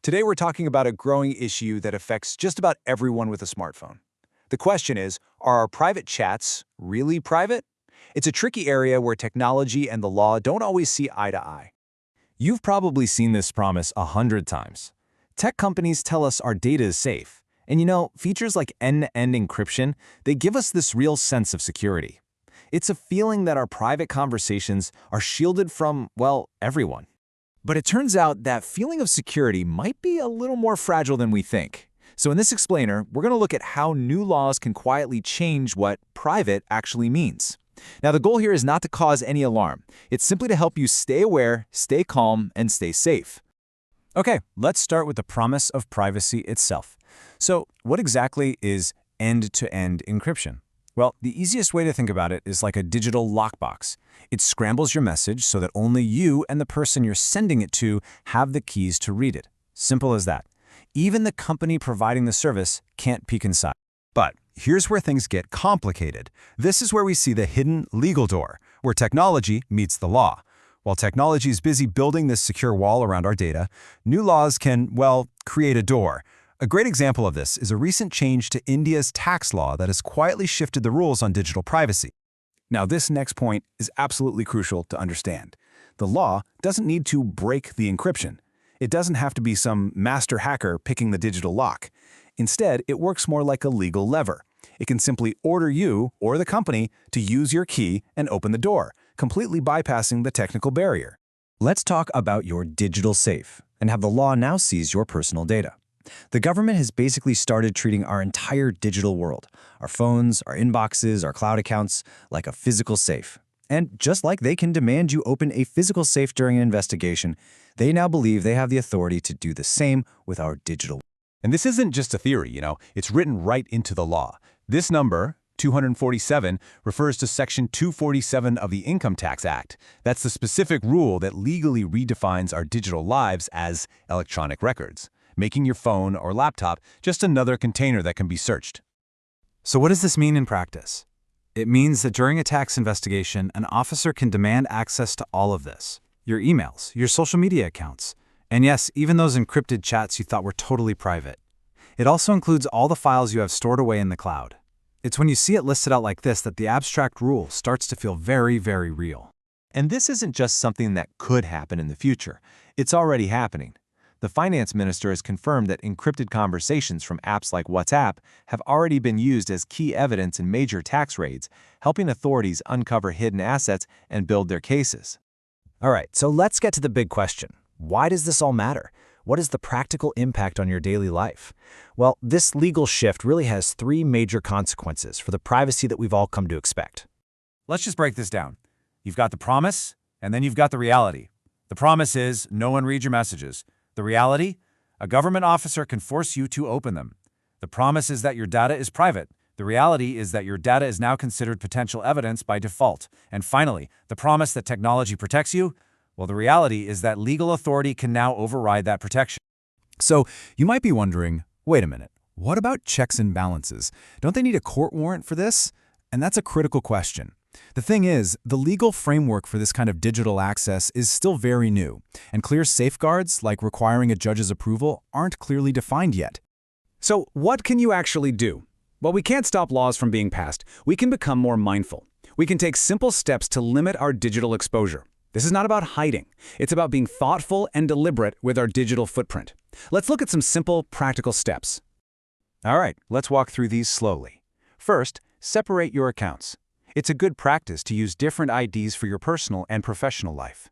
Today we're talking about a growing issue that affects just about everyone with a smartphone. The question is, are our private chats really private? It's a tricky area where technology and the law don't always see eye to eye. You've probably seen this promise 100 times. Tech companies tell us our data is safe. And features like end-to-end encryption, they give us this real sense of security. It's a feeling that our private conversations are shielded from, well, everyone. But it turns out that feeling of security might be a little more fragile than we think. So in this explainer, we're going to look at how new laws can quietly change what private actually means. Now, the goal here is not to cause any alarm. It's simply to help you stay aware, stay calm, and stay safe. Okay, let's start with the promise of privacy itself. So, what exactly is end-to-end encryption? Well, the easiest way to think about it is like a digital lockbox. It scrambles your message so that only you and the person you're sending it to have the keys to read it. Simple as that. Even the company providing the service can't peek inside. But here's where things get complicated. This is where we see the hidden legal door, where technology meets the law. While technology is busy building this secure wall around our data, new laws can, well, create a door. A great example of this is a recent change to India's tax law that has quietly shifted the rules on digital privacy. Now, this next point is absolutely crucial to understand. The law doesn't need to break the encryption. It doesn't have to be some master hacker picking the digital lock. Instead, it works more like a legal lever. It can simply order you or the company to use your key and open the door, completely bypassing the technical barrier. Let's talk about your digital safe and how the law now sees your personal data. The government has basically started treating our entire digital world, our phones, our inboxes, our cloud accounts, like a physical safe. And just like they can demand you open a physical safe during an investigation, they now believe they have the authority to do the same with our digital. And this isn't just a theory, it's written right into the law. This number, 247, refers to Section 247 of the Income Tax Act. That's the specific rule that legally redefines our digital lives as electronic records, making your phone or laptop just another container that can be searched. So what does this mean in practice? It means that during a tax investigation, an officer can demand access to all of this. Your emails, your social media accounts, and yes, even those encrypted chats you thought were totally private. It also includes all the files you have stored away in the cloud. It's when you see it listed out like this that the abstract rule starts to feel very, very real. And this isn't just something that could happen in the future. It's already happening. The finance minister has confirmed that encrypted conversations from apps like WhatsApp have already been used as key evidence in major tax raids, helping authorities uncover hidden assets and build their cases. All right, so let's get to the big question. Why does this all matter? What is the practical impact on your daily life? Well, this legal shift really has three major consequences for the privacy that we've all come to expect. Let's just break this down. You've got the promise, and then you've got the reality. The promise is no one reads your messages. The reality? A government officer can force you to open them. The promise is that your data is private. The reality is that your data is now considered potential evidence by default. And finally, the promise that technology protects you? Well, the reality is that legal authority can now override that protection. So you might be wondering, wait a minute, what about checks and balances? Don't they need a court warrant for this? And that's a critical question. The thing is, the legal framework for this kind of digital access is still very new, and clear safeguards, like requiring a judge's approval, aren't clearly defined yet. So what can you actually do? Well, we can't stop laws from being passed. We can become more mindful. We can take simple steps to limit our digital exposure. This is not about hiding. It's about being thoughtful and deliberate with our digital footprint. Let's look at some simple, practical steps. All right, let's walk through these slowly. First, separate your accounts. It's a good practice to use different IDs for your personal and professional life.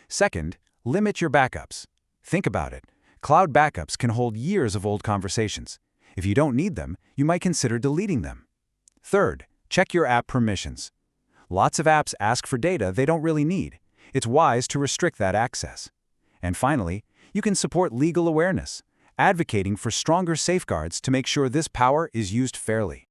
Second, limit your backups. Think about it. Cloud backups can hold years of old conversations. If you don't need them, you might consider deleting them. Third, check your app permissions. Lots of apps ask for data they don't really need. It's wise to restrict that access. And finally, you can support legal awareness, advocating for stronger safeguards to make sure this power is used fairly.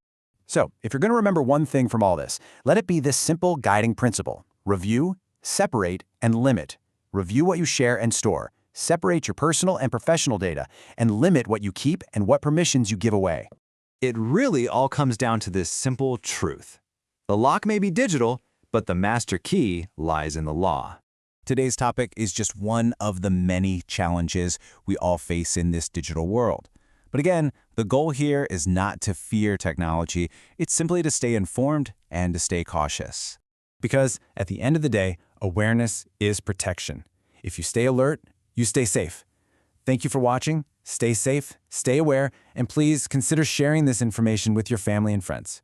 So, if you're going to remember one thing from all this, let it be this simple guiding principle. Review, separate, and limit. Review what you share and store. Separate your personal and professional data, and limit what you keep and what permissions you give away. It really all comes down to this simple truth. The lock may be digital, but the master key lies in the law. Today's topic is just one of the many challenges we all face in this digital world. But again, the goal here is not to fear technology, it's simply to stay informed and to stay cautious. Because at the end of the day, awareness is protection. If you stay alert, you stay safe. Thank you for watching. Stay safe, stay aware, and please consider sharing this information with your family and friends.